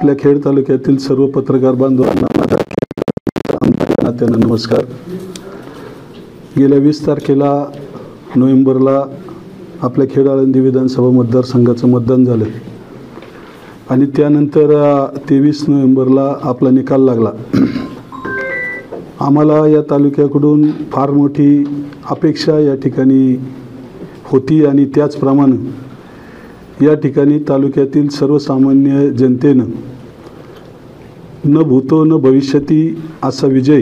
आपल्या खेड तालुक्यातील सर्व पत्रकार बांधवांना माझा नात्यानं नमस्कार. गेल्या 20 तारखेला नोव्हेंबरला आपल्या खेड आळंदी विधानसभा मतदारसंघाचं मतदान झालं आणि त्यानंतर 23 नोव्हेंबरला आपला निकाल लागला. आम्हाला या तालुक्याकडून फार मोठी अपेक्षा या ठिकाणी होती आणि त्याचप्रमाणे या ठिकाणी तालुक्यातील सर्वसामान्य जनतेनं न भूतो न भविष्यती असा विजय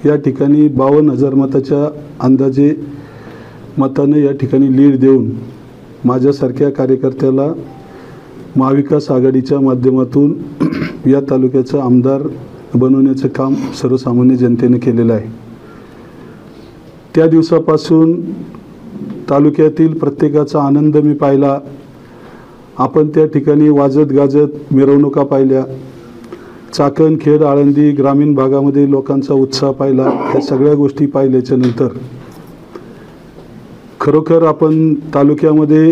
या ठिकाणी 52,000 मताच्या अंदाजे मताने या ठिकाणी लीड देऊन माझ्यासारख्या कार्यकर्त्याला महाविकास आघाडीच्या माध्यमातून या तालुक्याचं आमदार बनवण्याचं काम सर्वसामान्य जनतेने केलेलं आहे. त्या दिवसापासून तालुक्यातील प्रत्येकाचा आनंद मी पाहिला. आपण त्या ठिकाणी वाजत गाजत मिरवणुका पाहिल्या. चाकण, खेड, आळंदी ग्रामीण भागामध्ये लोकांचा उत्साह पाहिला. या सगळ्या गोष्टी पाहिल्याच्या नंतर खरोखर आपण तालुक्यामध्ये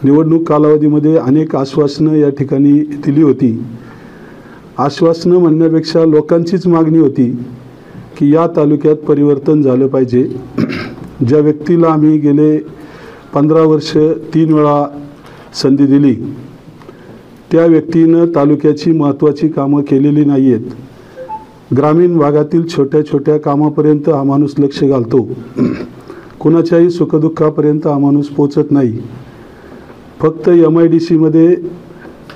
निवडणूक कालावधीमध्ये अनेक आश्वासनं या ठिकाणी दिली होती. आश्वासनं म्हणण्यापेक्षा लोकांचीच मागणी होती की या तालुक्यात परिवर्तन झालं पाहिजे. ज्या व्यक्तीला आम्ही गेले 15 वर्ष 3 वेळा संधी दिली त्या व्यक्तीनं तालुक्याची महत्त्वाची कामं केलेली नाही आहेत. ग्रामीण भागातील छोट्या छोट्या कामापर्यंत हा माणूस लक्ष घालतो. कुणाच्याही सुखदुःखापर्यंत हा माणूस पोचत नाही. फक्त MIDCमध्ये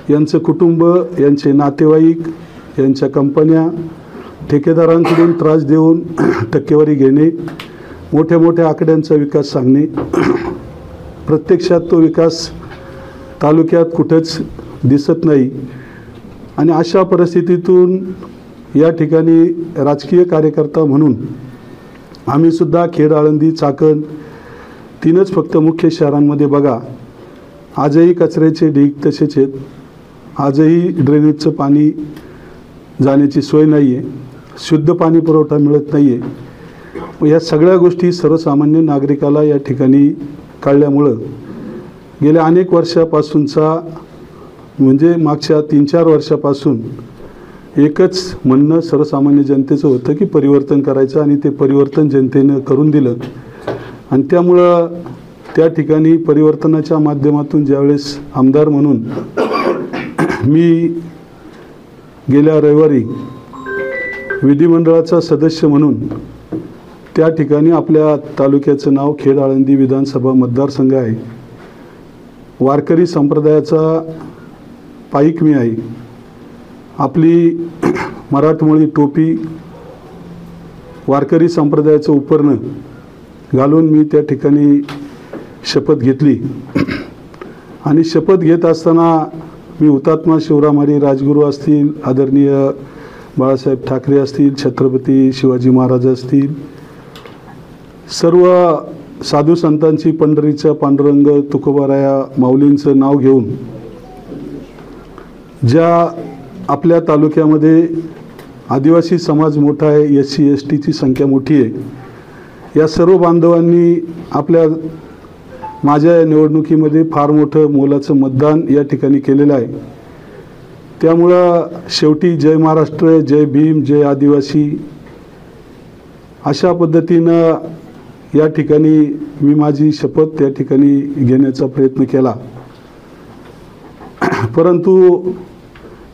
यांचं कुटुंब, यांचे नातेवाईक, यांच्या कंपन्या ठेकेदारांकडून त्रास देऊन टक्केवारी घेणे, मोठ्या मोठ्या आकड्यांचा विकास सांगणे, प्रत्यक्षात तो विकास तालुक्यात कुठेच दिसत नाही. आणि अशा परिस्थितीतून या ठिकाणी राजकीय कार्यकर्ता म्हणून आम्ही सुद्धा खेड, आळंदी, चाकण 3च फक्त मुख्य शहरांमध्ये बघा, आजही कचऱ्याचे ढीग तसेच आहेत. आजही ड्रेनेजचं पाणी जाण्याची सोय नाही आहे. शुद्ध पाणी पुरवठा मिळत नाही आहे. या सगळ्या गोष्टी सर्वसामान्य नागरिकाला या ठिकाणी कळल्यामुळं गेल्या अनेक वर्षापासूनचा म्हणजे मागच्या 3-4 वर्षापासून एकच म्हणणं सर्वसामान्य जनतेचं होतं की परिवर्तन करायचं आणि ते परिवर्तन जनतेनं करून दिलं. आणि त्यामुळं त्या ठिकाणी परिवर्तनाच्या माध्यमातून ज्यावेळेस आमदार म्हणून मी गेल्या रविवारी विधिमंडळाचा सदस्य म्हणून त्या ठिकाणी आपल्या तालुक्याचं नाव खेड आळंदी विधानसभा मतदारसंघ आहे. वारकरी संप्रदायाचा पाईक मी आहे. आपली मराठमोळी टोपी, वारकरी संप्रदायाचं उपरणं घालून मी त्या ठिकाणी शपथ घेतली. आणि शपथ घेत असताना मी हुतात्मा शिवरामारी राजगुरू असतील, आदरणीय बाळासाहेब ठाकरे असतील, छत्रपती शिवाजी महाराज असतील, सर्व साधू संतांची, पंढरीचा पांडुरंग तुकोबाराया माऊलींचं नाव घेऊन ज्या आपल्या तालुक्यामध्ये आदिवासी समाज मोठा आहे, SC STची संख्या मोठी आहे, या सर्व बांधवांनी माझ्या निवडणुकीमध्ये फार मोठं मोलाचं मतदान या ठिकाणी केलेलं आहे. त्यामुळं शेवटी जय महाराष्ट्र, जय भीम, जय आदिवासी अशा पद्धतीनं या ठिकाणी मी माझी शपथ त्या ठिकाणी घेण्याचा प्रयत्न केला. परंतु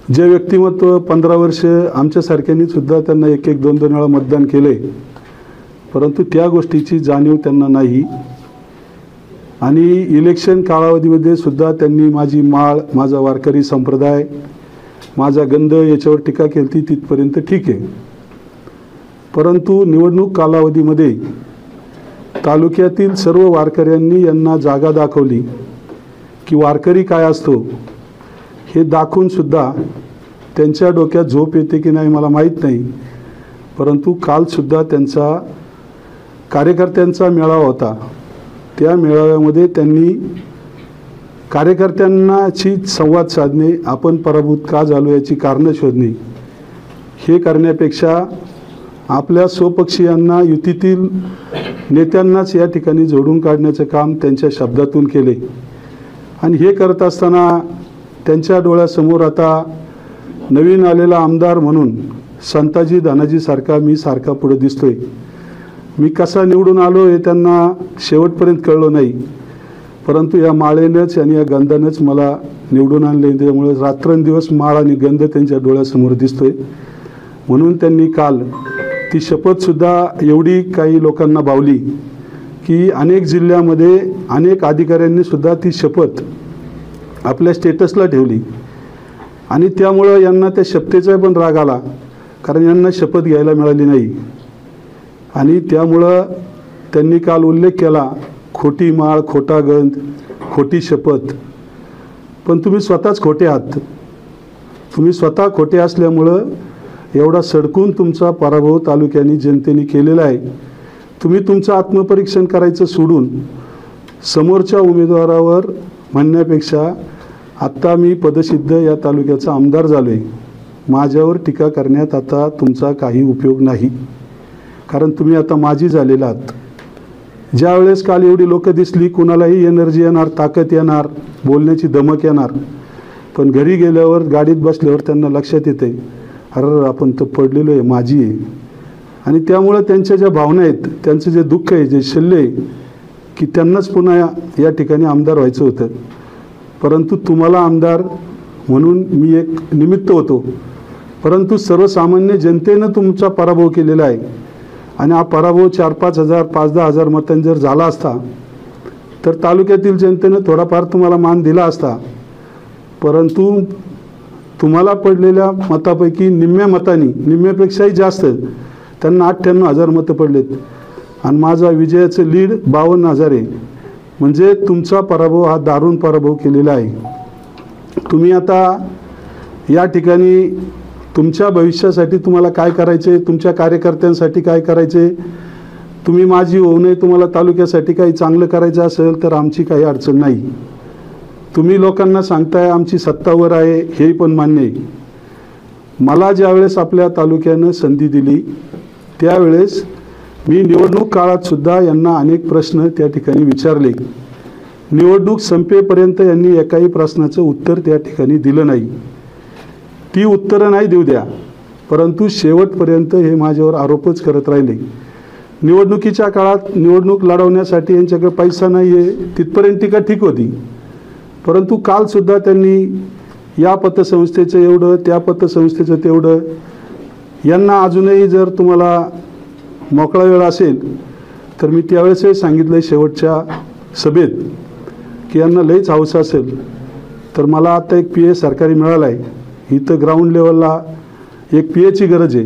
जे व्यक्तिमत्व 15 वर्ष आमच्यासारख्यांनी सुद्धा त्यांना 1-1, 2-2 वेळा मतदान केले, परंतु त्या गोष्टीची जाणीव त्यांना नाही. आणि इलेक्शन कालावधीमध्ये सुद्धा त्यांनी माझी माळ, माझा वारकरी संप्रदाय, माझा गंध याच्यावर टीका केली. तिथपर्यंत ठीक आहे. परंतु निवडणूक कालावधीमध्ये तालुक्यातील सर्व वारकऱ्यांनी यांना जागा दाखवली की वारकरी काय असतो हे दाखवून सुद्धा त्यांच्या डोक्यात झोप येते की नाही मला माहीत नाही. परंतु कालसुद्धा त्यांचा कार्यकर्त्यांचा मेळावा होता. त्या मेळाव्यामध्ये त्यांनी कार्यकर्त्यांनाची संवाद साधणे, आपण पराभूत का झालो याची कारणं शोधणे, हे करण्यापेक्षा आपल्या स्वपक्षीयांना, युतीतील नेत्यांनाच या ठिकाणी जोडून काढण्याचं काम त्यांच्या शब्दातून केले. आणि हे करत असताना त्यांच्या डोळ्यासमोर आता नवीन आलेला आमदार म्हणून संताजी धनाजीसारखा मी सारखा पुढे दिसतोय. मी कसा निवडून आलो हे त्यांना शेवटपर्यंत कळलं नाही, परंतु या माळेनंच आणि या गंधानंच मला निवडून आणले. त्यामुळे रात्रंदिवस माळ आणि गंध त्यांच्या डोळ्यासमोर दिसतोय. म्हणून त्यांनी काल ती शपथसुद्धा एवढी काही लोकांना भावली की अनेक जिल्ह्यामध्ये अनेक अधिकाऱ्यांनी सुद्धा ती शपथ आपल्या स्टेटसला ठेवली. आणि त्यामुळं यांना त्या शपथेचा पण राग आला, कारण यांना शपथ घ्यायला मिळाली नाही. आणि त्यामुळं त्यांनी काल उल्लेख केला, खोटी माळ, खोटा गंध, खोटी शपथ. पण तुम्ही स्वतःच खोटे आहात. तुम्ही स्वतः खोटे असल्यामुळं एवढा सडकून तुमचा पराभव तालुक्याने जनतेने केलेला आहे. तुम्ही तुमचं आत्मपरीक्षण करायचं सोडून समोरच्या उमेदवारावर म्हणण्यापेक्षा आत्ता मी पदसिद्ध या तालुक्याचा आमदार झालो आहे, माझ्यावर टीका करण्यात आता तुमचा काही उपयोग नाही, कारण तुम्ही आता माजी झालेला आहात. ज्या वेळेस काल एवढी लोक दिसली, कुणालाही एनर्जी येणार, ताकद येणार, बोलण्याची धमक येणार, पण घरी गेल्यावर गाडीत बसल्यावर त्यांना लक्षात येते, अरे आपण तर पडलेलो आहे, माजी आहे. आणि त्यामुळं त्यांच्या ज्या भावना आहेत, त्यांचं जे दुःख आहे, जे शल्य आहे, की त्यांनाच पुन्हा या ठिकाणी आमदार व्हायचं होतं. परंतु तुम्हाला आमदार म्हणून मी एक निमित्त होतो, परंतु सर्वसामान्य जनतेनं तुमचा पराभव केलेला आहे. आणि हा पराभव 4-5 हजार 5-10 हजार मतांनी जर झाला असता तर तालुक्यातील जनतेनं थोडाफार तुम्हाला मान दिला असता. परंतु तुम्हाला पडलेल्या मतापैकी निम्म्या मतांनी, निम्म्यापेक्षाही जास्त, त्यांना 98,000 मतं पडलेत आणि माझा विजयाचं लीड 52,000 आहे. म्हणजे तुमचा पराभव हा दारुण पराभव केलेला आहे. तुम्ही आता या ठिकाणी तुमच्या भविष्यासाठी तुम्हाला काय करायचे, तुमच्या कार्यकर्त्यांसाठी काय करायचे, तुम्ही माझी होऊ नये, तुम्हाला तालुक्यासाठी काही चांगलं करायचं असेल तर आमची काही अडचण नाही. तुम्ही लोकांना सांगताय आमची सत्तावर आहे, हे पण मान्य आहे. मला ज्यावेळेस आपल्या तालुक्यानं संधी दिली त्यावेळेस मी निवडणूक काळात सुद्धा यांना अनेक प्रश्न त्या ठिकाणी विचारले. निवडणूक संपेपर्यंत यांनी एकाही प्रश्नाचं उत्तर त्या ठिकाणी दिलं नाही. ती उत्तरं नाही देऊ द्या, परंतु शेवटपर्यंत हे माझ्यावर आरोपच करत राहिले. निवडणुकीच्या काळात निवडणूक लढवण्यासाठी यांच्याकडे पैसा नाही आहे, तिथपर्यंत टीका ठीक होती. परंतु कालसुद्धा त्यांनी या पतसंस्थेचं एवढं, त्या पतसंस्थेचं तेवढं. यांना अजूनही जर तुम्हाला मोकळा वेळ असेल तर मी त्यावेळेसही सांगितलं शेवटच्या सभेत की यांना लईच हौस असेल तर मला आता एक PA सरकारी मिळाला आहे. इथं ग्राउंड लेवलला एक PAची गरज आहे.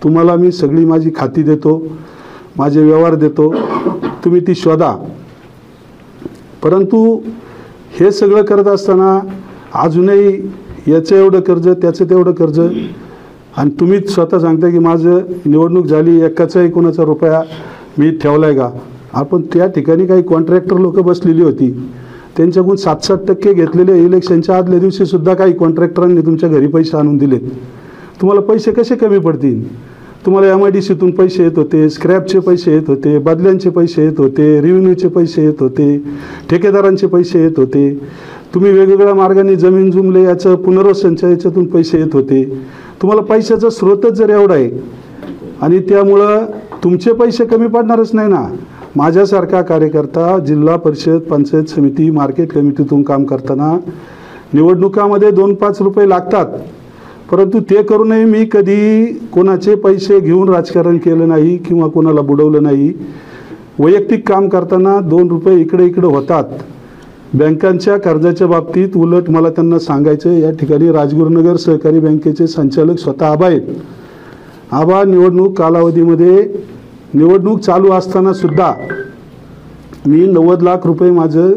तुम्हाला मी सगळी माझी खाती देतो, माझे व्यवहार देतो, तुम्ही ती शोधा. परंतु हे सगळं करत असताना अजूनही याचं एवढं कर्ज, त्याचं तेवढं कर्ज, आणि तुम्ही स्वतः सांगता की माझं निवडणूक झाली, एकाचाही कोणाचा रुपया मी ठेवला आहे का. आपण त्या ठिकाणी काही कॉन्ट्रॅक्टर लोक बसलेली होती, त्यांच्याकडून 7-7% घेतलेले इलेक्शनच्या आदल्या दिवशीसुद्धा काही कॉन्ट्रॅक्टरांनी तुमच्या घरी पैसे आणून दिलेत. तुम्हाला पैसे कसे कमी पडतील. तुम्हाला MIDCतून पैसे येत होते, स्क्रॅपचे पैसे येत होते, बदल्यांचे पैसे येत होते, रेव्हेन्यूचे पैसे येत होते, ठेकेदारांचे पैसे येत होते, तुम्ही वेगवेगळ्या मार्गाने जमीन जुमले याचं पुनर्वसनच्या याच्यातून पैसे येत होते. तुम्हाला पैशाचा स्रोतच जर एवढा आहे आणि त्यामुळं तुमचे पैसे कमी पडणारच नाही ना. माझ्यासारखा कार्यकर्ता जिल्हा परिषद, पंचायत समिती, मार्केट कमिटीतून काम करताना निवडणुकामध्ये 2-5 रुपये लागतात, परंतु ते करूनही मी कधी कोणाचे पैसे घेऊन राजकारण केलं नाही किंवा कोणाला बुडवलं नाही. वैयक्तिक काम करताना 2 रुपये इकडे इकडे होतात. बँकांच्या कर्जाच्या बाबतीत उलट मला त्यांना सांगायचं, या ठिकाणी राजगुरुनगर सहकारी बँकेचे संचालक स्वतः आबा आहेत. आबा निवडणूक कालावधीमध्ये, निवडणूक चालू असताना सुद्धा मी 90 लाख रुपये माझं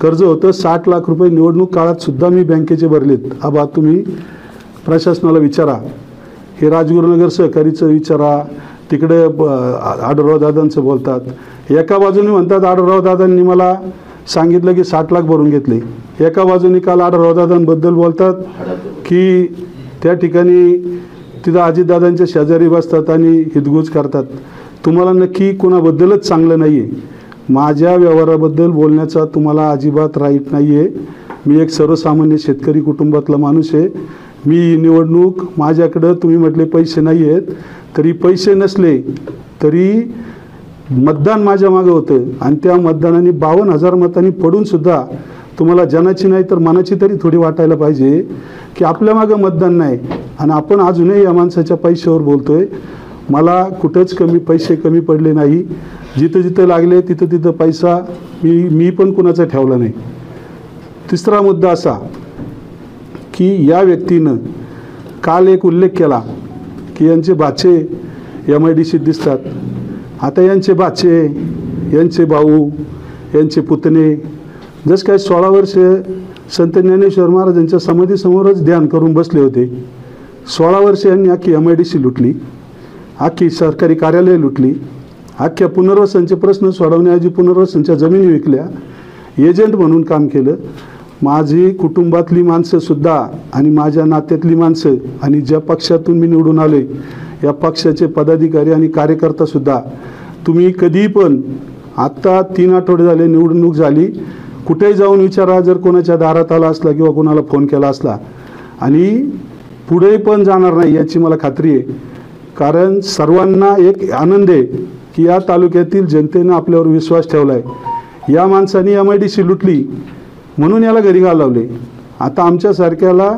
कर्ज होतं, 60 लाख रुपये निवडणूक काळात सुद्धा मी बँकेचे भरलेत. आबा तुम्ही प्रशासनाला विचारा, हे राजगुरुनगर सहकारीचं विचारा, तिकडे आढळराव दादांचं बोलतात. एका बाजूने म्हणतात आढळराव दादांनी मला सांगितलं की 60 लाख भरून घेतले, एका बाजूने काल आढळराव दादांबद्दल बोलतात की त्या ठिकाणी तिथं अजितदादांच्या शेजारी बसतात आणि हितगुज करतात. तुम्हाला नक्की कोणाबद्दलच चांगलं नाही आहे. माझ्या व्यवहाराबद्दल बोलण्याचा तुम्हाला अजिबात राईट नाही आहे. मी एक सर्वसामान्य शेतकरी कुटुंबातला माणूस आहे. मी ही निवडणूक माझ्याकडं तुम्ही म्हटले पैसे नाही आहेत, तरी पैसे नसले तरी मतदान माझ्या मागं होतं आणि त्या मतदानाने 52,000 मतांनी पडूनसुद्धा तुम्हाला जनाची नाही तर मनाची तरी थोडी वाटायला पाहिजे की आपल्या मागं मतदान नाही आणि आपण अजूनही या माणसाच्या पैशावर बोलतोय. मला कुठंच पैसे कमी पडले नाही. जिथं जिथं लागले तिथं तिथं पैसा मी पण कुणाचा ठेवला नाही. तिसरा मुद्दा असा की या व्यक्तीनं काल एक उल्लेख केला की यांचे बाचे MIDCत दिसतात. आता यांचे बाचे, यांचे भाऊ, यांचे पुतणे जसं काय 16 वर्षे संत ज्ञानेश्वर महाराजांच्या समाधीसमोरच ध्यान करून बसले होते. 16 वर्षे यांनी अख्खी MIDC लुटली, अख्खी सरकारी कार्यालय लुटली, अख्ख्या पुनर्वसनचे प्रश्न सोडवण्याऐवजी पुनर्वसनच्या जमिनी विकल्या, एजंट म्हणून काम केलं. माझी कुटुंबातली माणसंसुद्धा आणि माझ्या नात्यातली माणसं आणि ज्या पक्षातून मी निवडून आले या पक्षाचे पदाधिकारी आणि कार्यकर्तासुद्धा तुम्ही कधी पण आत्ता 3 आठवडे झाले निवडणूक झाली, कुठेही जाऊन विचारा, जर कोणाच्या दारात आला असला किंवा कोणाला फोन केला असला, आणि पुढे पण जाणार नाही याची मला खात्री आहे. कारण सर्वांना एक आनंद आहे की या तालुक्यातील जनतेनं आपल्यावर विश्वास ठेवला आहे. या माणसाने MIDC लुटली म्हणून याला घरी घालवले. आता आमच्यासारख्याला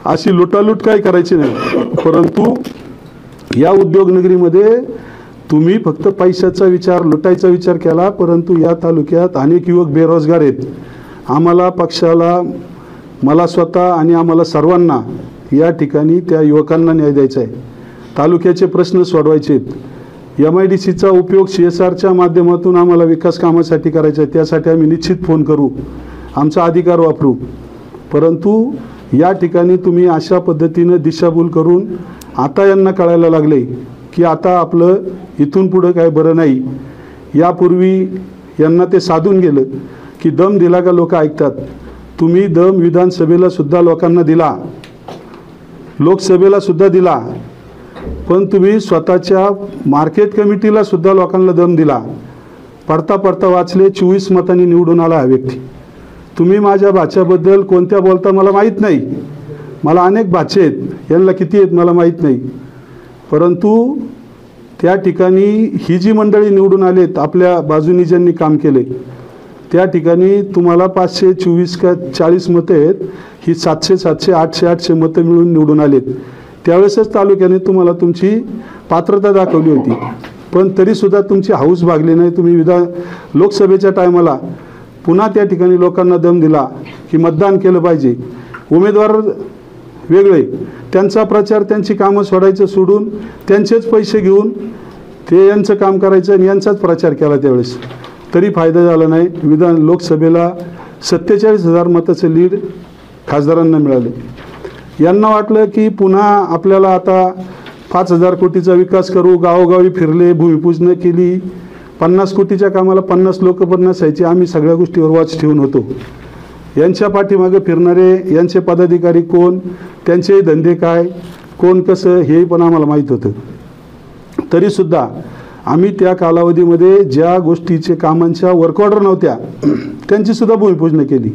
अशी लुटालूट काय करायची नाही, परंतु या उद्योगनगरीमध्ये तुम्ही फक्त पैशाचा विचार, लुटायचा विचार केला, परंतु या तालुक्यात अनेक युवक बेरोजगार आहेत. आम्हाला पक्षाला, मला स्वतः आणि आम्हाला सर्वांना या ठिकाणी त्या युवकांना न्याय द्यायचा आहे. तालुक्याचे प्रश्न सोडवायचे आहेत. MIDCचा उपयोग CSRच्या माध्यमातून आम्हाला विकास कामासाठी करायचा आहे. त्यासाठी आम्ही निश्चित फोन करू, आमचा अधिकार वापरू. परंतु या ठिकाणी तुम्ही अशा पद्धतीनं दिशाभूल करून आता यांना कळायला लागले की आता आपलं इथून पुढं काय बरं नाही. यापूर्वी यांना ते साधून गेलं की दम दिला का लोक ऐकतात. तुम्ही दम विधानसभेला सुद्धा लोकांना दिला, लोकसभेला सुद्धा दिला, पण तुम्ही स्वतःच्या मार्केट कमिटीला सुद्धा लोकांना दम दिला. पडता पडता वाचले, 24 मतांनी निवडून आला हा व्यक्ती. तुम्ही माझ्या भाच्याबद्दल कोणत्या बोलता मला माहीत नाही. मला अनेक भाचे आहेत, यांना किती आहेत मला माहीत नाही. परंतु त्या ठिकाणी ही जी मंडळी निवडून आलेत, आपल्या बाजूनी ज्यांनी काम केले, त्या ठिकाणी तुम्हाला 524 का 40 मतं आहेत. ही 700 800 मतं मिळून निवडून आलेत. त्यावेळेसच तालुक्याने तुम्हाला तुमची पात्रता दाखवली होती, पण तरीसुद्धा तुमची हौस भागली नाही. तुम्ही लोकसभेच्या टायमाला पुन्हा त्या ठिकाणी लोकांना दम दिला की मतदान केलं पाहिजे. उमेदवार वेगळे, त्यांचा प्रचार, त्यांची कामं सोडायचं सोडून त्यांचेच पैसे घेऊन ते यांचं काम करायचं आणि यांचाच प्रचार केला. त्यावेळेस तरी फायदा झाला नाही. लोकसभेला 47,000 मताचं लीड खासदारांना मिळाले. यांना वाटलं की पुन्हा आपल्याला आता 5,000 कोटीचा विकास करू, गावोगावी फिरले, भूमिपूजन केली. 50 कोटीच्या कामाला 50 लोक पण नसायचे. आम्ही सगळ्या गोष्टीवर वॉच ठेवून होतो. यांच्या पाठीमागे फिरणारे यांचे पदाधिकारी कोण, त्यांचे धंदे काय, कोण कसं, हे पण आम्हाला माहीत होतं. तरीसुद्धा आम्ही त्या कालावधीमध्ये ज्या गोष्टीचे कामांच्या वर्क ऑर्डर नव्हत्या त्यांचीसुद्धा भूमिपूजन केली.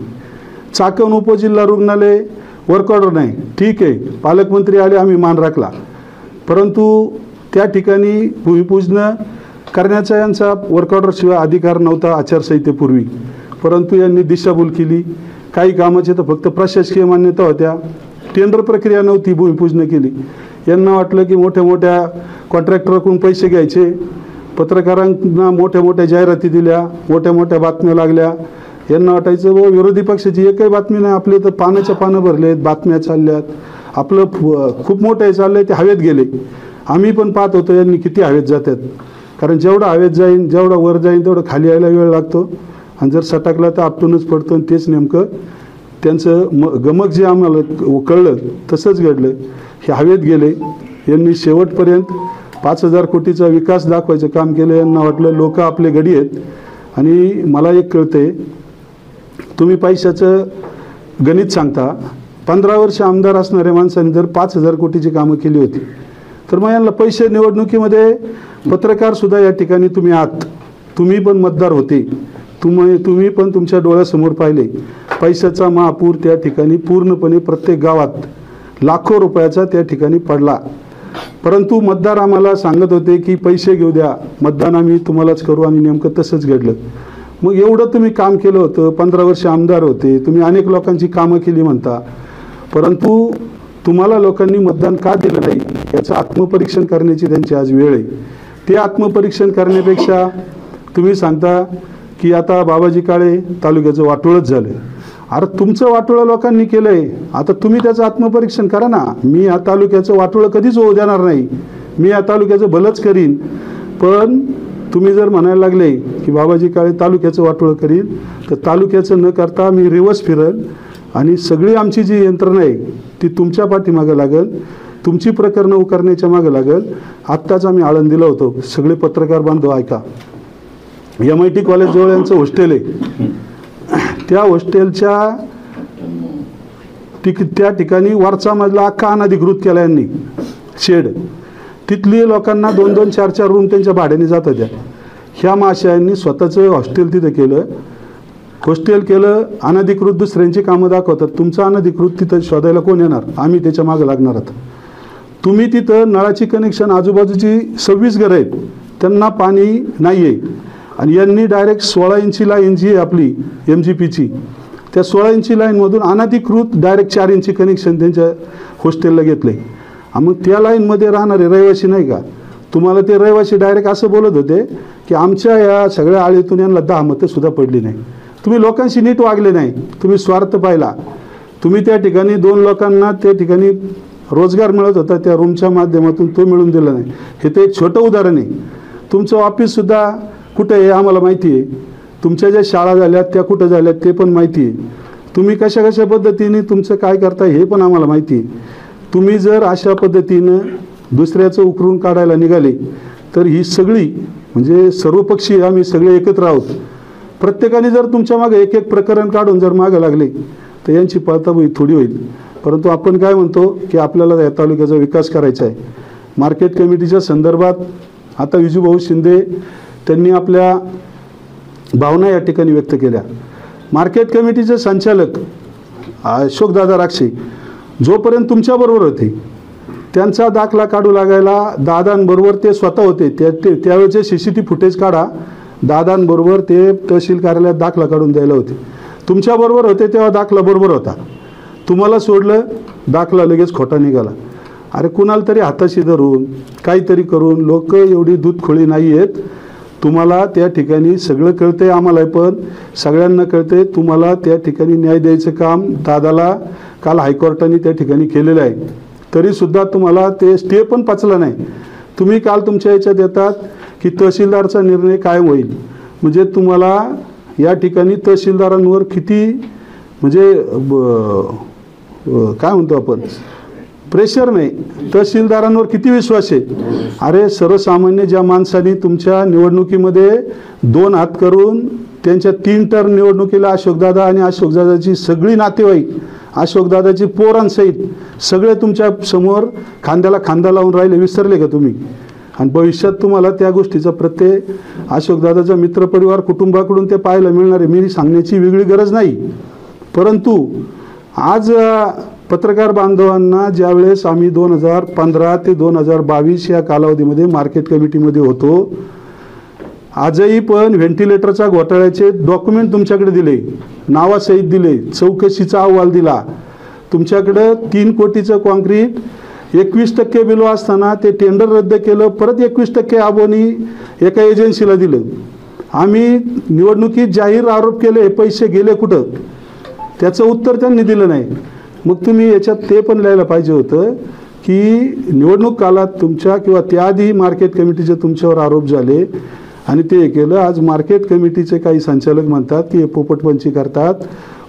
चाकण उपजिल्हा रुग्णालय वर्क ऑर्डर नाही, ठीक आहे, पालकमंत्री आले, आम्ही मान राखला, परंतु त्या ठिकाणी भूमिपूजन करण्याचा यांचा वर्क ऑर्डरशिवाय अधिकार नव्हता आचारसंहितेपूर्वी. परंतु यांनी दिशाभूल केली. काही कामाचे तर फक्त प्रशासकीय मान्यता होत्या, टेंडर प्रक्रिया नव्हती, भूमिपूजन केली. यांना वाटलं की मोठ्या मोठ्या कॉन्ट्रॅक्टरकडून पैसे घ्यायचे, पत्रकारांना मोठ्या मोठ्या जाहिराती दिल्या, मोठ्या मोठ्या बातम्या लागल्या. यांना वाटायचं व विरोधी पक्षाची एकही बातमी नाही, आपले तर पानाच्या पानं भरले आहेत, बातम्या चालल्यात, आपलं खूप मोठं हे चाललं आहे, ते हवेत गेले. आम्ही पण पाहत होतो यांनी किती हवेत जातात. कारण जेवढं हवेत जाईन, जेवढं वर जाईन, तेवढं खाली यायला वेळ लागतो आणि जर सटकला तर आपटूनच पडतो. आणि तेच नेमकं त्यांचं गमक जे आम्हाला कळलं तसंच घडलं. हे हवेत गेले. यांनी शेवटपर्यंत 5,000 कोटीचा विकास दाखवायचं काम केलं. यांना वाटलं लोक आपले गडी आहेत. आणि मला एक कळतंय, तुम्ही पैशाचं गणित सांगता. 15 वर्ष आमदार असणाऱ्या माणसांनी जर 5,000 कोटीची कामं केली होती तर मग यांना पैसे, निवडणुकीमध्ये पत्रकारसुद्धा या ठिकाणी तुम्ही आहात, तुम्ही पण मतदार होते, तुम्ही पण तुमच्या डोळ्यासमोर पाहिले. पैशाचा महापूर त्या ठिकाणी पूर्णपणे प्रत्येक गावात लाखो रुपयाचा त्या ठिकाणी पडला. परंतु मतदार आम्हाला सांगत होते की पैसे घेऊ द्या, मतदान आम्ही तुम्हालाच करू, आणि नेमकं तसंच घडलं. मग एवढं तुम्ही काम केलं होतं, 15 वर्ष आमदार होते, तुम्ही अनेक लोकांची कामं केली म्हणता, परंतु तुम्हाला लोकांनी मतदान का दिलं नाही याचं आत्मपरीक्षण करण्याची त्यांची आज वेळ आहे. ते आत्मपरीक्षण करण्यापेक्षा तुम्ही सांगता की आता बाबाजी काळे तालुक्याचं वाटोळच झालं. अरे तुमचं वाटोळं लोकांनी केलं आहे, आता तुम्ही त्याचं आत्मपरीक्षण करा ना. मी या तालुक्याचं वाटोळं कधीच होऊ देणार नाही, मी या तालुक्याचं भलंच करीन. पण तुम्ही जर म्हणायला लागले की बाबाजी काळे तालुक्याचं वाटोळं करीन, तर तालुक्याचं न करता मी रिवर्स फिरल आणि सगळी आमची जी यंत्रणा आहे ती तुमच्या पाठीमागं लागेल, तुमची प्रकरणं उकारण्याच्या मागं लागेल. आत्ताच आम्ही आळंदीला होतो, सगळे पत्रकार बांधव ऐका. MIT कॉलेजजवळ यांचं हॉस्टेल आहे, त्या हॉस्टेलच्या त्या ठिकाणी वरचा मजला अख्खा अनधिकृत केला यांनी, शेड. तिथली लोकांना 2-2, 4-4 रूम त्यांच्या भाड्याने जात होत्या. ह्या महाशयांनी स्वतःचं हॉस्टेल तिथं केलं, अनधिकृत दुसऱ्यांची कामं दाखवतात. तुमचं अनधिकृत तिथं शोधायला कोण येणार? आम्ही त्याच्या मागं लागणार आहोत. तुम्ही तिथं नळाची कनेक्शन, आजूबाजूची 26 घरं आहेत, त्यांना पाणी नाही आहे, आणि यांनी डायरेक्ट 16 इंची लाईन जी आहे आपली MGPची, त्या 16 इंची लाईनमधून अनधिकृत डायरेक्ट 4 इंची कनेक्शन त्यांच्या हॉस्टेलला घेतलं आहे. मग त्या लाईनमध्ये राहणारे रहिवासी नाही का? तुम्हाला ते रहिवासी डायरेक्ट असं बोलत होते की आमच्या या सगळ्या आळीतून यांना 10 मतं सुद्धा पडली नाही. तुम्ही लोकांशी नीट वागले नाही, तुम्ही स्वार्थ पाहिला. तुम्ही त्या ठिकाणी 2 लोकांना त्या ठिकाणी रोजगार मिळत होता त्या रूमच्या माध्यमातून, तो मिळून दिला नाही. हे तर एक छोटं उदाहरण आहे. तुमचं ऑफिससुद्धा कुठं आहे आम्हाला माहिती आहे, तुमच्या ज्या शाळा झाल्यात त्या कुठं झाल्यात ते पण माहिती आहे. तुम्ही कशा कशा पद्धतीने तुमचं काय करता हे पण आम्हाला माहिती आहे. तुम्ही जर अशा पद्धतीनं दुसऱ्याचं उकरून काढायला निघाले तर ही सगळी म्हणजे सर्वपक्षीय आम्ही सगळे एकत्र आहोत. प्रत्येकाने जर तुमच्या मागे एक एक प्रकरण काढून जर मागे लागले तर यांची पळताबळी थोडी होईल. परंतु आपण काय म्हणतो की आपल्याला या तालुक्याचा विकास करायचा आहे. मार्केट कमिटीच्या संदर्भात आता विजूभाऊ शिंदे त्यांनी आपल्या भावना या ठिकाणी व्यक्त केल्या. मार्केट कमिटीचे संचालक अशोकदादा राक्षे जोपर्यंत तुमच्याबरोबर होते त्यांचा दाखला काढू लागायला दादांबरोबर ते स्वतः होते. त्यावेळेचे CCTV फुटेज काढा, दादांबरोबर ते तहसील कार्यालयात दाखला काढून द्यायला होते. तुमच्याबरोबर होते तेव्हा दाखला बरोबर होता, तुम्हाला सोडलं दाखला लगेच खोटा निघाला. अरे कुणाला तरी हाताशी धरून काहीतरी करून, लोक एवढी दूधखोळी नाही आहेत. तुम्हाला त्या ठिकाणी सगळं कळतंय, आम्हाला पण सगळ्यांना कळतंय. तुम्हाला त्या ठिकाणी न्याय द्यायचं काम दादाला काल हायकोर्टाने त्या ठिकाणी केलेलं आहे, तरीसुद्धा तुम्हाला ते स्टे पण पचला नाही. तुम्ही काल तुमच्या याच्यात येतात की तहसीलदारचा निर्णय कायम होईल. म्हणजे तुम्हाला या ठिकाणी तहसीलदारांवर किती म्हणजे काय म्हणतो आपण प्रेशर नाही, तहसीलदारांवर किती विश्वास आहे. अरे सर्वसामान्य ज्या माणसांनी तुमच्या निवडणुकीमध्ये 2 हात करून त्यांच्या 3 टर्म निवडणुकीला अशोकदादा आणि अशोकदादाची सगळी नातेवाईक, अशोकदादाची पोरांसहित सगळे तुमच्या समोर खांद्याला खांदा लावून राहिले, विसरले का तुम्ही? आणि भविष्यात तुम्हाला त्या गोष्टीचा प्रत्यय अशोकदादाचा मित्रपरिवार कुटुंबाकडून ते पाहायला मिळणार आहे. मी सांगण्याची वेगळी गरज नाही. परंतु आज पत्रकार बांधवांना ज्यावेळेस आम्ही 2015 ते 2022 या कालावधीमध्ये मार्केट कमिटीमध्ये होतो, आजही पण व्हेंटिलेटरच्या घोटाळ्याचे डॉक्युमेंट तुमच्याकडे दिले, नावासहित दिले, चौकशीचा अहवाल दिला. तुमच्याकडं 3 कोटीचं कॉन्क्रीट 21% बिलो असताना ते टेंडर रद्द केलं, परत 21% आबोनी एका एजन्सीला दिलं. आम्ही निवडणुकीत जाहीर आरोप केले, हे पैसे गेले कुठं त्याचं उत्तर त्यांनी दिलं नाही. मग तुम्ही याच्यात ते पण लिहायला पाहिजे होतं की निवडणूक काळात तुमच्या किंवा त्याआधी मार्केट कमिटीचे तुमच्यावर आरोप झाले आणि ते केलं. आज मार्केट कमिटीचे काही संचालक म्हणतात की हे पोपटपंची करतात.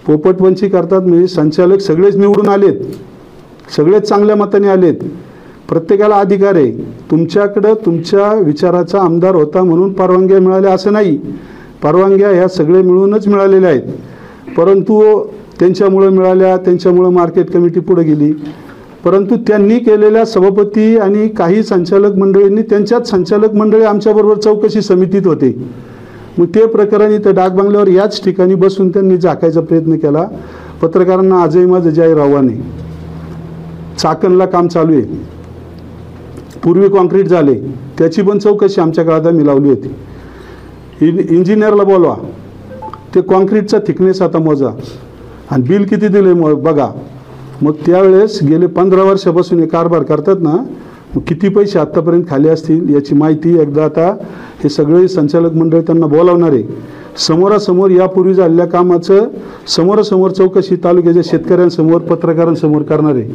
पोपटपंची करतात म्हणजे संचालक सगळेच निवडून आलेत, सगळेच चांगल्या मताने आलेत, प्रत्येकाला अधिकार आहे. तुमच्याकडं तुमच्या विचाराचा आमदार होता म्हणून परवानग्या मिळाल्या असं नाही, परवानग्या ह्या सगळे मिळूनच मिळालेल्या आहेत. परंतु त्यांच्यामुळं मिळाल्या, त्यांच्यामुळं मार्केट कमिटी पुढे गेली. परंतु त्यांनी केलेल्या सभापती आणि काही संचालक मंडळींनी त्यांच्यात संचालक मंडळी आमच्याबरोबर चौकशी समितीत होते. मग ते प्रकरण इथं डाक बंगल्यावर याच ठिकाणी बसून त्यांनी झाकायचा प्रयत्न केला. पत्रकारांना आजही माझं जाहीर आव्हान आहे, चाकणला काम चालू आहे, पूर्वी कॉन्क्रीट झाले, त्याची पण चौकशी आमच्या काळात आम्ही लावली होती. इंजिनियरला बोलवा, ते कॉन्क्रीटचा थिकनेस आता मोजा आणि बिल किती दिले बघा. मग त्यावेळेस गेले 15 वर्षापासून हे कारभार करतात ना, मग किती पैसे आत्तापर्यंत खाली असतील याची माहिती एकदा आता हे सगळे संचालक मंडळ त्यांना बोलावणार आहे. समोरासमोर यापूर्वी झालेल्या कामाचं समोरासमोर चौकशी तालुक्याच्या शेतकऱ्यांसमोर पत्रकारांसमोर करणार आहे.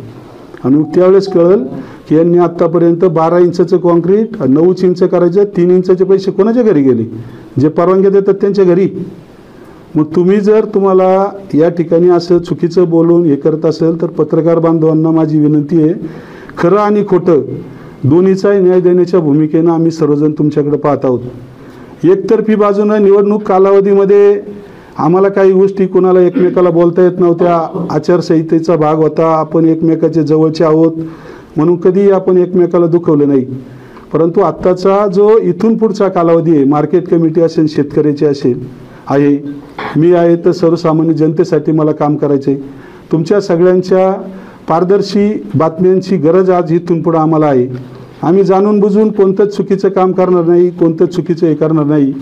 आणि मग त्यावेळेस कळेल की यांनी आत्तापर्यंत 12 इंचचं कॉन्क्रीट 9 इंच करायचं, 3 इंचाचे पैसे कोणाच्या घरी गेले, जे परवानग्या देतात त्यांच्या घरी. मग तुम्ही जर तुम्हाला या ठिकाणी असं चुकीचं बोलून हे करत असेल तर पत्रकार बांधवांना माझी विनंती आहे, खरं आणि खोटं दोन्हीचाही न्याय देण्याच्या भूमिकेनं आम्ही सर्वजण तुमच्याकडे पाहत आहोत. एकतर्फी बाजूनं निवडणूक कालावधीमध्ये आम्हाला काही गोष्टी कोणाला एकमेकाला बोलता येत नव्हत्या, आचारसंहितेचा भाग होता, आपण एकमेकाचे जवळचे आहोत म्हणून कधीही आपण एकमेकाला दुखवलं नाही. परंतु आत्ताचा जो इथून पुढचा कालावधी आहे, मार्केट कमिटी असेल, शेतकऱ्याची असेल आहे, मी आहे तर सर्वसामान्य जनतेसाठी मला काम करायचं आहे. तुमच्या सगळ्यांच्या पारदर्शी बातम्यांची गरज आज इथून पुढे आम्हाला आहे. आम्ही जाणून बुजून कोणतंच चुकीचं काम करणार नाही, कोणतंच चुकीचं हे करणार नाही.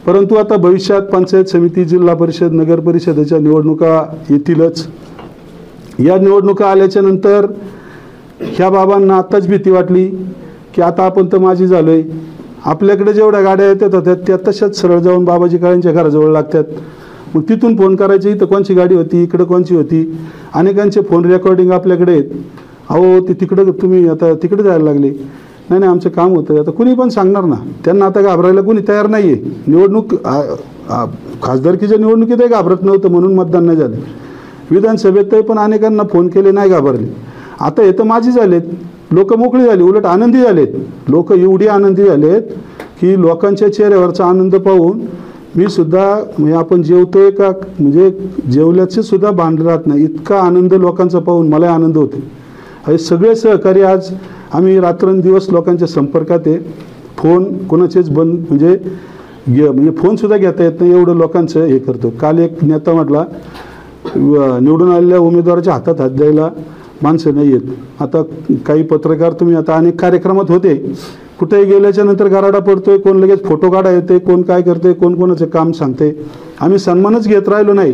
परंतु आता भविष्यात पंचायत समिती, जिल्हा परिषद, नगर परिषदेच्या निवडणुका येतीलच. या निवडणुका आल्याच्या नंतर ह्या बाबांना आत्ताच भीती वाटली की आता आपण तर माझी झालो आहे, आपल्याकडे जेवढ्या गाड्या येतात होत्या त्या तशाच सरळ जाऊन बाबाजी काळेंच्या घराजवळ लागतात. मग तिथून फोन करायचे, इथं कोणची गाडी होती, इकडं कोणची होती. अनेकांचे फोन रेकॉर्डिंग आपल्याकडे आहेत. अहो ते तिकडं तुम्ही आता तिकडे जायला लागले, नाही नाही आमचं काम होतं. आता कुणी पण सांगणार ना, त्यांना आता घाबरायला कुणी तयार नाही आहे. निवडणूक खासदारकीच्या निवडणुकीतही घाबरत नव्हतं म्हणून मतदान नाही झालं. विधानसभेतही पण अनेकांना फोन केले, नाही घाबरले. आता हे तर माझी झालेत, लोक मोकळी झाली, उलट आनंदी झालेत. लोक एवढी आनंदी झालेत की लोकांच्या चेहऱ्यावरचा आनंद पाहून मी सुद्धा म्हणजे आपण जेवतोय का म्हणजे जेवल्याचे सुद्धा भान राहत नाही, इतका आनंद लोकांचा पाहून मला आनंद होतो. हे सगळे सहकारी आज आम्ही रात्रंदिवस लोकांच्या संपर्कात आहे. फोन कोणाचेच बंद म्हणजे फोनसुद्धा घेता येत नाही, एवढं लोकांचं हे करतो. काल एक नेता म्हटला निवडून आलेल्या उमेदवाराच्या हातात हात द्यायला माणसं नाही आहेत. आता काही पत्रकार तुम्ही आता अनेक कार्यक्रमात होते, कुठेही गेल्याच्या नंतर गराडा पडतोय, कोण लगेच फोटो काढा येते, कोण काय करते, कोण कोणाचं काम सांगते. आम्ही सन्मानच घेत राहिलो नाही,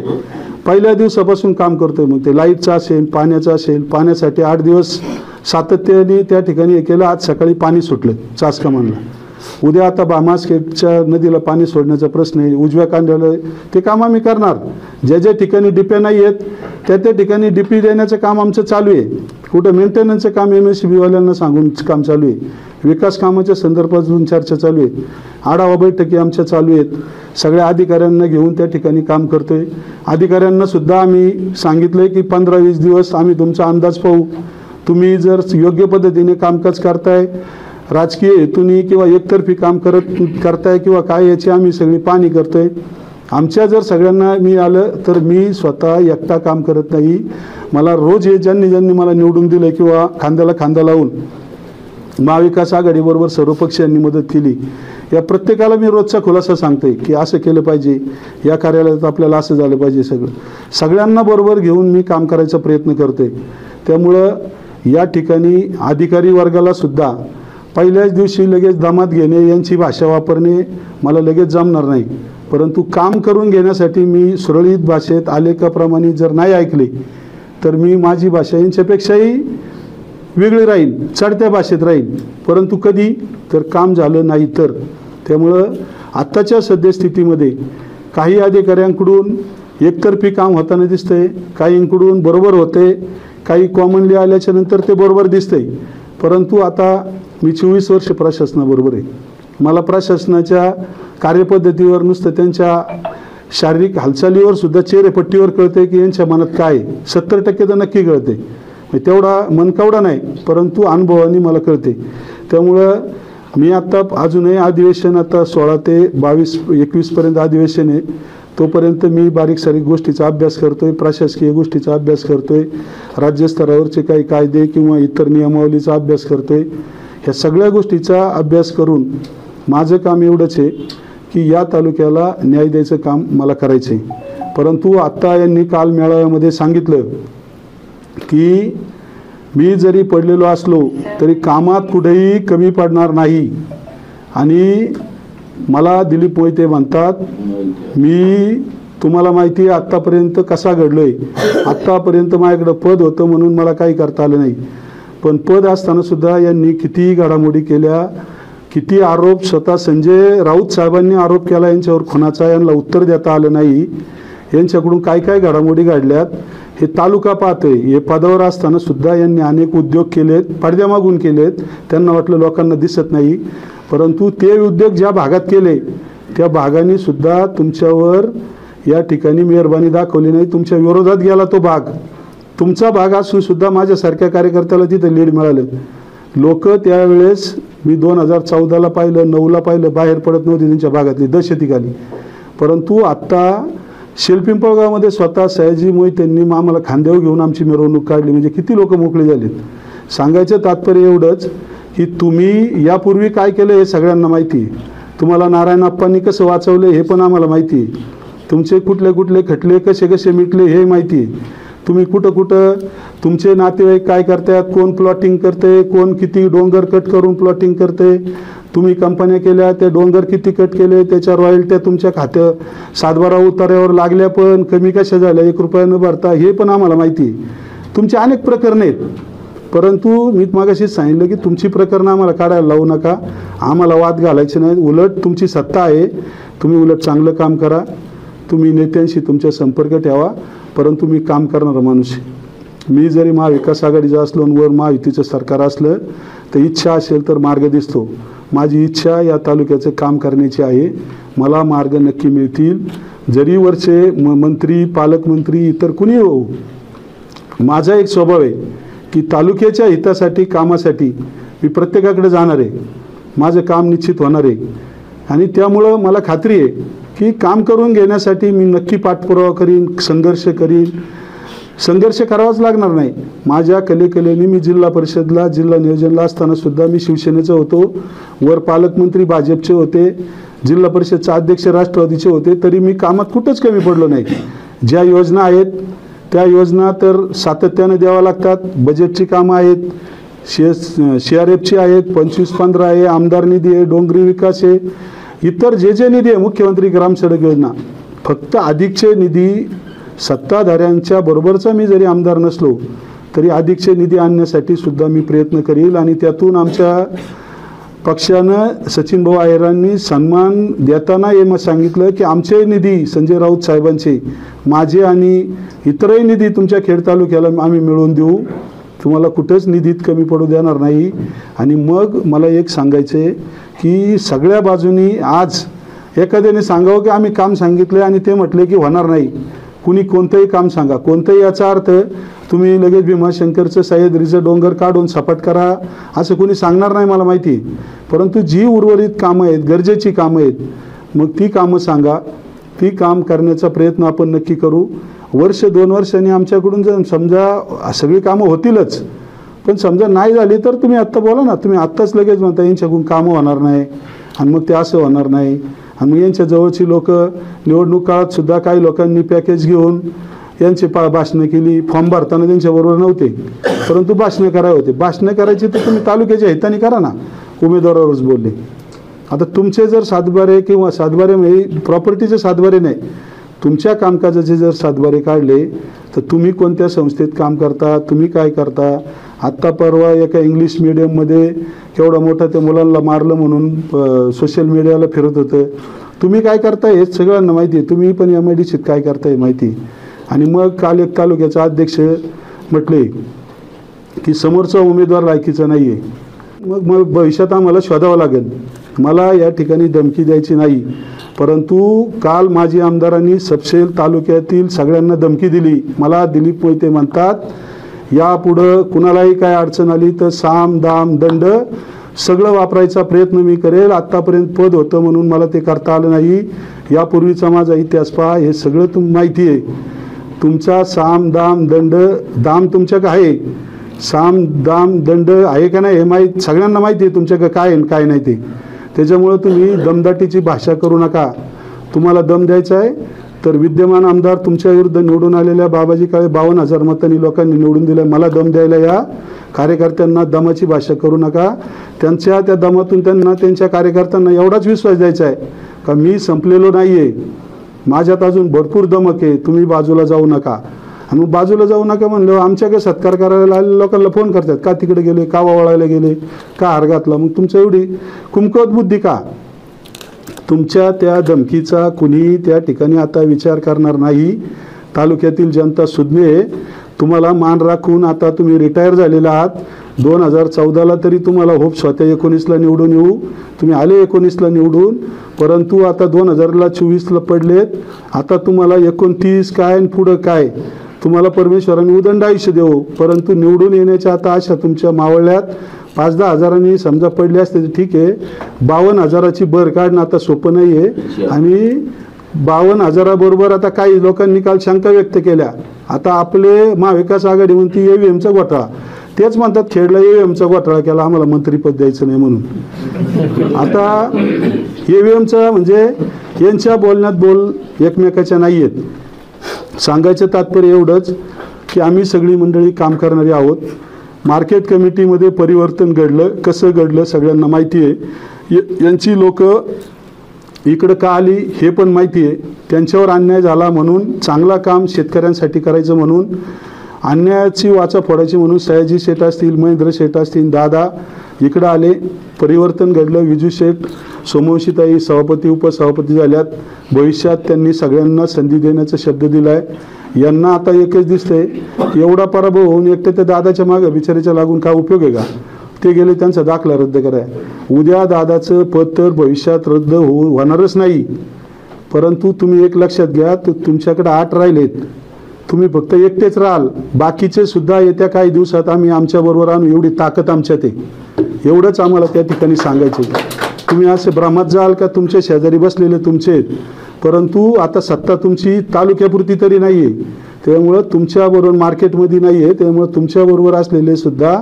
पहिल्या दिवसापासून काम करतोय. मग ते लाईटचं असेल, पाण्याचं असेल, पाण्यासाठी 8 दिवस सातत्याने त्या ठिकाणी हे केलं. आज सकाळी पाणी सुटलं चासकामानला, उद्या आता बामासखेडच्या नदीला पाणी सोडण्याचा प्रश्न आहे, उजव्या कांद्याला ते काम आम्ही करणार. ज्या ज्या ठिकाणी डिप्या नाही आहेत त्या त्या ठिकाणी डीपी देण्याचं काम आमचं चालू आहे. कुठं मेंटेनन्सचं काम MSCB वाल्यांना सांगून काम चालू आहे. विकास कामाच्या संदर्भातून चर्चा चालू आहे. आढावा बैठकी आमच्या चालू आहेत. सगळ्या अधिकाऱ्यांना घेऊन त्या ठिकाणी काम करतोय. अधिकाऱ्यांना सुद्धा आम्ही सांगितलंय की 15-20 दिवस आम्ही तुमचा अंदाज पाहू. तुम्ही जर योग्य पद्धतीने कामकाज करताय, राजकीय हेतूनी किंवा एकतर्फी काम करताय किंवा काय, याची आम्ही सगळी पाहणी करतोय. आमच्या जर सगळ्यांना मी आलं तर मी स्वतः एकटा काम करत नाही. मला रोज हे ज्यांनी मला निवडून दिलं किंवा खांद्याला खांदा लावून महाविकास आघाडीबरोबर सर्व पक्षांनी मदत केली, या प्रत्येकाला मी रोजचा खुलासा सांगतोय की असं केलं पाहिजे, या कार्यालयात आपल्याला असं झालं पाहिजे. सगळ्यांना बरोबर घेऊन मी काम करायचा प्रयत्न करतोय. त्यामुळं या ठिकाणी अधिकारी वर्गाला सुद्धा पहिल्याच दिवशी लगेच दामात घेणे, यांची भाषा वापरणे मला लगेच जमणार नाही. परंतु काम करून घेण्यासाठी मी सुरळीत भाषेत आलेखाप्रमाणे जर नाही ऐकले तर मी माझी भाषा यांच्यापेक्षाही वेगळी राहील, चढत्या भाषेत राहील. परंतु कधी तर काम झालं नाही तर. त्यामुळं आत्ताच्या सद्यस्थितीमध्ये काही अधिकाऱ्यांकडून एकतर्फी काम होताना दिसतंय, काहींकडून बरोबर होते, काही कॉमनली आल्याच्या नंतर ते बरोबर दिसतंय. परंतु आता मी 24 वर्ष प्रशासनाबरोबर आहे. मला प्रशासनाच्या कार्यपद्धतीवर नुसतं त्यांच्या शारीरिक हालचालीवर सुद्धा चेहरेपट्टीवर कळते की यांच्या मनात काय. 70% तर नक्की कळते, तेवढा मनकावडा नाही परंतु अनुभवाने मला कळते. त्यामुळं मी आता अजूनही अधिवेशन आता 16 ते 22-21 अधिवेशन आहे, तोपर्यंत मी बारीक सारीक गोष्टीचा अभ्यास करतोय, प्रशासकीय गोष्टीचा अभ्यास करतोय, राज्यस्तरावरचे काही कायदे किंवा इतर नियमावलीचा अभ्यास करतोय. ह्या सगळ्या गोष्टीचा अभ्यास करून माझं काम एवढंच आहे की या तालुक्याला न्याय द्यायचं काम मला करायचं आहे। परंतु आत्ता यांनी काल मेळाव्यामध्ये सांगितलं की मी जरी पडलेलो असलो तरी कामात कुठेही कमी पडणार नाही। आणि मला दिलीप मोहिते म्हणतात, मी तुम्हाला माहिती आहे आत्तापर्यंत कसा घडलोय, आत्तापर्यंत माझ्याकडं पद होतं म्हणून मला काही करता आलं नाही, पण पद असताना सुद्धा यांनी किती घडामोडी केल्या, किती आरोप स्वतः संजय राऊत साहेबांनी आरोप केला यांच्यावर खुनाचा, यांना उत्तर देता आलं नाही, यांच्याकडून काय काय घडामोडी घडल्यात हे तालुका पाहतोय। हे पदावर असताना सुद्धा यांनी अनेक उद्योग केलेत, पडद्यामागून केलेत, त्यांना वाटलं लोकांना दिसत नाही, परंतु ते उद्योग ज्या भागात केले त्या भागाने सुद्धा तुमच्यावर या ठिकाणी मेहरबानी दाखवली नाही, तुमच्या विरोधात गेला तो भाग, तुमचा भाग असून सुद्धा माझ्यासारख्या कार्यकर्त्याला तिथं लीड मिळालं। लोक त्यावेळेस मी 2014ला पाहिलं, 9ला पाहिलं, बाहेर पडत नव्हती त्यांच्या भागातली दहशतीखाली, परंतु आत्ता शेलपिंपळगावमध्ये स्वतः सयाजी मोहितेंनी आम्हाला खांद्यावर घेऊन आमची मिरवणूक काढली, म्हणजे किती लोक मोकळे झालेत। सांगायचं तात्पर्य एवढंच की तुम्ही यापूर्वी काय केलं हे सगळ्यांना माहिती आहे, तुम्हाला नारायण आप्पांनी कसं वाचवलं हे पण आम्हाला माहिती आहे, तुमचे कुठले कुठले खटले कसे कसे मिटले हे माहिती आहे, तुम्ही कुठं कुठं तुमचे नातेवाईक काय करतात, कोण प्लॉटिंग करते, कोण किती डोंगर कट करून प्लॉटिंग करते, तुम्ही कंपन्या केल्या ते डोंगर किती कट केले, त्याच्या रॉयल्ट्या तुमच्या खात्या 7-12 उतार्यावर लागल्या पण कमी कशा झाल्या, 1 रुपया न भरता, हे पण आम्हाला माहिती आहे। तुमचे अनेक प्रकरण आहेत, परंतु मी मागाशीच सांगितलं की तुमची प्रकरणं आम्हाला काढायला लावू नका, आम्हाला वाद घालायचे नाही, उलट तुमची सत्ता आहे, तुम्ही उलट चांगलं काम करा, तुम्ही नेत्यांशी तुमचा संपर्क ठेवा, परंतु मी काम करणारा माणूस आहे। मी जरी महाविकास आघाडीचा असलो आणि वर महायुतीचं सरकार असलं तर इच्छा असेल तर मार्ग दिसतो, माझी इच्छा या तालुक्याचं काम करण्याची आहे, मला मार्ग नक्की मिळतील, जरी वरचे मंत्री पालकमंत्री इतर कुणी हो। माझा एक स्वभाव आहे की तालुक्याच्या हितासाठी कामासाठी मी प्रत्येकाकडे जाणार आहे, माझं काम निश्चित होणार आहे, आणि त्यामुळं मला खात्री आहे की काम करून घेण्यासाठी मी नक्की पाठपुरावा करीन, संघर्ष करीन, संघर्ष करावाच लागणार नाही। माझ्या कलेने मी जिल्हा परिषदला जिल्हा नियोजनला असताना सुद्धा मी शिवसेनेचा होतो, वर पालकमंत्री भाजपचे होते, जिल्हा परिषदचे अध्यक्ष राष्ट्रवादीचे होते, तरी मी कामात कुठंच कमी पडलो नाही। ज्या योजना आहेत त्या योजना तर सातत्याने द्याव्या लागतात, बजेटची कामं आहेत, CRFची आहेत, 25-15 आहे, आमदार निधी आहे, डोंगरी विकास आहे, इतर जे निधी आहे, मुख्यमंत्री ग्रामसडक योजना, फक्त अधिकचे निधी सत्ताधाऱ्यांच्या बरोबरचा मी जरी आमदार नसलो तरी अधिकचे निधी आणण्यासाठी सुद्धा मी प्रयत्न करील, आणि त्यातून आमच्या पक्षानं सचिन भाऊ आहेरांनी सन्मान देताना हे मग सांगितलं की आमचे निधी संजय राऊत साहेबांचे, माझे आणि इतरही निधी तुमच्या खेड तालुक्याला आम्ही मिळवून देऊ, तुम्हाला कुठंच निधीत कमी पडू देणार नाही। आणि मग मला एक सांगायचं आहे की सगळ्या बाजूनी आज एखाद्याने सांगावं की आम्ही काम सांगितलं आणि ते म्हटले की होणार नाही, कुणी कोणतंही काम सांगा, कोणतंही याचा अर्थ तुम्ही लगेच भीमाशंकरचं सह्याद्रीचं डोंगर काढून सपाट करा असं कोणी सांगणार नाही, मला माहिती आहे, परंतु जी उर्वरित कामं आहेत, गरजेची कामं आहेत, मग ती कामं सांगा, ती काम करण्याचा प्रयत्न आपण नक्की करू। वर्ष 2 वर्षांनी आमच्याकडून जर समजा सगळी कामं होतीलच, पण समजा नाही झाली तर तुम्ही आत्ता बोला ना, तुम्ही आत्ताच लगेच म्हणता यांच्याकडून कामं होणार नाही आणि मग ते असं होणार नाही, आणि मग यांच्या जवळची लोक निवडणूक काळात सुद्धा काही लोकांनी पॅकेज घेऊन यांची भाषणं केली, फॉर्म भरताना त्यांच्याबरोबर नव्हते, परंतु भाषणं करायला होते, भाषणं करायची तर तुम्ही तालुक्याच्या हिताने करा ना, उमेदवारावरच बोलले। आता तुमचे जर सातबारे किंवा सातबारे म्हणजे प्रॉपर्टीचे सातबारे नाही, तुमच्या कामकाजाचे जर सातबारे काढले तर तुम्ही कोणत्या संस्थेत काम करता, तुम्ही काय करता, आत्ता परवा एका इंग्लिश मीडियममध्ये केवढा मोठा त्या मुलांना मारलं म्हणून सोशल मीडियाला फिरत होतं, तुम्ही काय करताय हे सगळ्यांना माहिती आहे, तुम्ही पण MIDCत काय करताय माहिती। आणि मग काल एक तालुक्याचा अध्यक्ष म्हटले की समोरचा उमेदवार लायकीचा नाही आहे, मग भविष्यात आम्हाला शोधावं लागेल, मला या ठिकाणी धमकी द्यायची नाही, परंतु काल माजी आमदारांनी सपशेल तालुक्यातील सगळ्यांना धमकी दिली। मला दिलीप मोहिते म्हणतात यापुढं कुणालाही काय अडचण आली तर साम दाम दंड सगळं वापरायचा प्रयत्न मी करेल, आत्तापर्यंत पद होतं म्हणून मला ते करता आलं नाही, यापूर्वीचा माझा इतिहास पहा, हे सगळं माहिती आहे, तुमचा साम दाम दंड, दाम तुमच्याकडे आहे, साम दाम दंड आहे का नाही हे सगळ्यांना माहिती आहे तुमच्याकडे काय आहे काय नाही ते, त्याच्यामुळं तुम्ही दमदाटीची भाषा करू नका. तुम्हाला दम द्यायचा आहे तर विद्यमान आमदार तुमच्या विरुद्ध निवडून आलेल्या बाबाजी काळे 52,000 मतांनी लोकांनी निवडून दिलं. मला दम द्यायला या कार्यकर्त्यांना दमाची भाषा करू नका. त्यांच्या त्या दमातून त्यांना त्यांच्या कार्यकर्त्यांना एवढाच विश्वास द्यायचा आहे का मी संपलेलो नाही आहे, माझ्यात अजून भरपूर दमक आहे, तुम्ही बाजूला जाऊ नका. आणि मग बाजूला जाऊ नका म्हणलं आमच्याकडे सत्कार करायला आलेल्या लोकांना फोन करतात का तिकडे गेले, का वळायला गेले, का हार घातला. मग तुमचं एवढी कुमकवत बुद्धी का? तुमच्या त्या धमकीचा कुणीही त्या ठिकाणी आता विचार करणार नाही. तालुक्यातील जनता सुज्ञ आहे. तुम्हाला मान राखून आता तुम्ही रिटायर झालेला आहात. 2014ला तरी तुम्हाला होप स्वतः 19ला निवडून येऊ, तुम्ही आले 19ला निवडून, परंतु आता 2024ला पडलेत. आता तुम्हाला 29 काय आणि पुढं काय तुम्हाला परमेश्वराने उदंड आयुष्य देऊ, परंतु निवडून येण्याच्या आता आशा तुमच्या मावळल्यात. 5-10 हजारांनी समजा पडले असते तर ठीक आहे, 52,000ची भर काढणं आता सोपं नाही आहे. आणि 52,000बरोबर आता काही लोकांनी काल शंका व्यक्त केल्या. आता आपले महाविकास आघाडी म्हणती EVMचा घोटाळा, तेच म्हणतात खेडला EVMचा घोटाळा केला, आम्हाला मंत्रिपद द्यायचं नाही म्हणून. आता EVMचा म्हणजे यांच्या बोलण्यात बोल एकमेकाच्या नाही आहेत. सांगायचं तात्पर्य एवढंच की आम्ही सगळी मंडळी काम करणारी आहोत. मार्केट कमिटीमध्ये परिवर्तन घडलं, कसं घडलं सगळ्यांना माहिती आहे. यांची लोक इकडं का आली हे पण माहिती आहे. त्यांच्यावर अन्याय झाला म्हणून चांगला काम शेतकऱ्यांसाठी करायचं म्हणून, अन्यायाची वाचा फोडायची म्हणून सयाजी शेठ असतील, महेंद्र शेठ असतील, दादा इकडं आले, परिवर्तन घडलं. विजू शेठ, सोमवंशीताई सभापती उपसभापती झाल्यात. भविष्यात त्यांनी सगळ्यांना संधी देण्याचा शब्द दिला आहे. यांना आता एकच दिसतंय एवढा पराभव होऊन एकटे त्या दादाच्या मागं बिचारीच्या लागून काय उपयोग आहे का? ते गेले त्यांचा दाखला रद्द कराय. उद्या दादाचं पद तर भविष्यात रद्द होणारच नाही. परंतु तुम्ही एक लक्षात घ्या, तुमच्याकडे 8 राहिलेत, तुम्ही फक्त एकटेच राहाल. बाकीचे सुद्धा येत्या काही दिवसात आम्ही आमच्याबरोबर आणू, एवढी ताकद आमच्यात आहे. एवढंच आम्हाला त्या ठिकाणी सांगायचे. तुम्ही असे भ्रमात जाल का तुमचे शेजारी बसलेले तुमचे आहेत, परंतु आता सत्ता तुमची तालुक्यापुरती तरी नाही आहे. त्यामुळं तुमच्याबरोबर मार्केटमध्ये नाही आहे. त्यामुळं तुमच्याबरोबर असलेले सुद्धा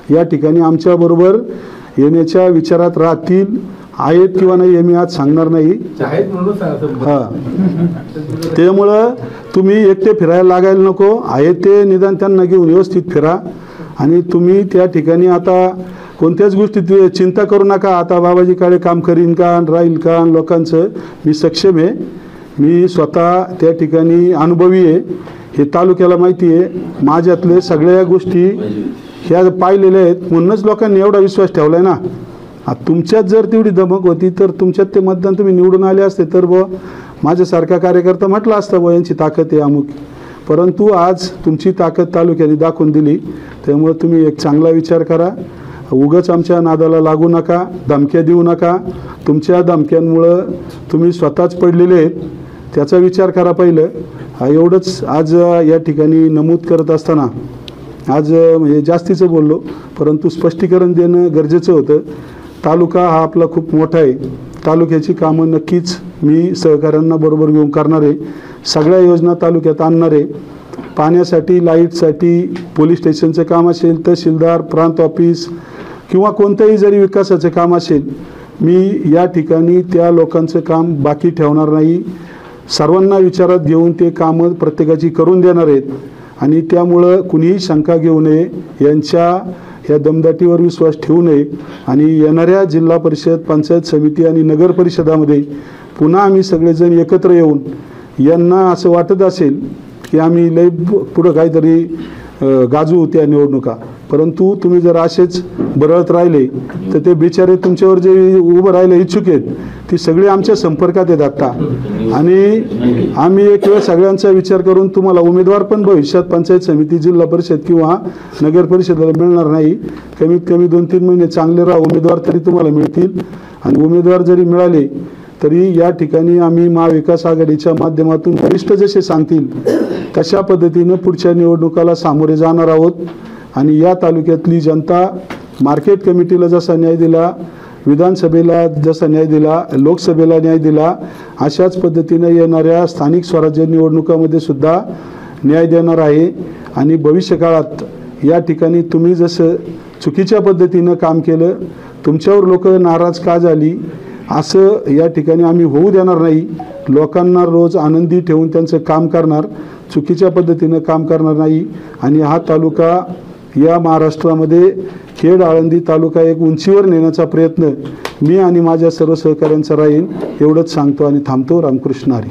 या ठिकाणी आमच्याबरोबर येण्याच्या विचारात राहतील. आहेत किंवा नाही हे मी आज सांगणार नाही. हां, त्यामुळं तुम्ही एकटे फिरायला लागायला नको. आहे ते निदान त्यांना घेऊन व्यवस्थित फिरा. आणि तुम्ही त्या ठिकाणी आता कोणत्याच गोष्टीत चिंता करू नका. आता बाबाजी काळे काम करीन का, राहील का, लोकांचं मी सक्षम आहे. मी स्वतः त्या ठिकाणी अनुभवी आहे. हे तालुक्याला माहिती आहे. माझ्यातले सगळ्या गोष्टी ह्या पाहिलेल्या आहेत. म्हणूनच लोकांनी एवढा विश्वास ठेवला आहे ना. तुमच्यात जर तेवढी धमक होती तर तुमच्यात ते मतदान तुम्ही निवडून आले असते तर माझ्यासारखा कार्यकर्ता म्हटला असता यांची ताकद आहे अमुक. परंतु आज तुमची ताकद तालुक्याने दाखवून दिली. त्यामुळे तुम्ही एक चांगला विचार करा. उगाच आमच्या नादाला लागू नका, धमक्या देऊ नका. तुमच्या धमक्यांमुळं तुम्ही स्वतःच पडलेले आहेत, त्याचा विचार करा पहिलं. एवढंच आज या ठिकाणी नमूद करत असताना आज म्हणजे जास्तीचं बोललो, परंतु स्पष्टीकरण देणं गरजेचं होतं. तालुका हा आपला खूप मोठा आहे. तालुक्याची कामं नक्कीच मी सहकाऱ्यांना बरोबर घेऊन करणार आहे. सगळ्या योजना तालुक्यात आणणार आहे. पाण्यासाठी, लाईटसाठी, पोलीस स्टेशनचं काम असेल, तहसीलदार, प्रांत ऑफिस किंवा कोणतंही जरी विकासाचं काम असेल, मी या ठिकाणी त्या लोकांचं काम बाकी ठेवणार नाही. सर्वांना विचारात घेऊन ते कामं प्रत्येकाची करून देणार आहेत. आणि त्यामुळं कुणीही शंका घेऊ नये, यांच्या ह्या दमदाटीवर विश्वास ठेवू नये. आणि येणाऱ्या जिल्हा परिषद, पंचायत समिती आणि नगर परिषदामध्ये पुन्हा आम्ही सगळेजण एकत्र येऊन, यांना असं वाटत असेल की आम्ही लय पुढं काहीतरी गाजू त्या निवडणुका, परंतु तुम्ही जर असेच बरळत राहिले तर ते बिचारे तुमच्यावर जे उभं राहायला इच्छुक आहेत ती सगळी आमच्या संपर्कात आहेत आत्ता. आणि आम्ही एक वेळ सगळ्यांचा विचार करून तुम्हाला उमेदवार पण भविष्यात पंचायत समिती, जिल्हा परिषद किंवा नगर परिषदेला मिळणार नाही. कमीत कमी 2-3 महिने चांगले राहा, उमेदवार तरी तुम्हाला मिळतील. आणि उमेदवार जरी मिळाले तरी या ठिकाणी आम्ही महाविकास आघाडीच्या माध्यमातून वरिष्ठ जसे सांगतील तशा पद्धतीनं पुढच्या निवडणुकाला सामोरे जाणार आहोत. आणि या तालुक्यातली जनता मार्केट कमिटीला जसा न्याय दिला, विधानसभेला जसा न्याय दिला, लोकसभेला न्याय दिला, अशाच पद्धतीनं येणाऱ्या स्थानिक स्वराज्य निवडणुकामध्ये सुद्धा न्याय देणार आहे. आणि भविष्यकाळात या ठिकाणी तुम्ही जसं चुकीच्या पद्धतीनं काम केलं तुमच्यावर लोक नाराज का झाली असं या ठिकाणी आम्ही होऊ देणार नाही. लोकांना रोज आनंदी ठेवून त्यांचं काम करणार, चुकीच्या पद्धतीनं काम करणार नाही. आणि हा तालुका या महाराष्ट्रामध्ये खेड आळंदी तालुका एक उंचीवर नेण्याचा प्रयत्न मी आणि माझ्या सर्व सहकाऱ्यांचा राहील एवढंच सांगतो आणि थांबतो. रामकृष्ण हरी.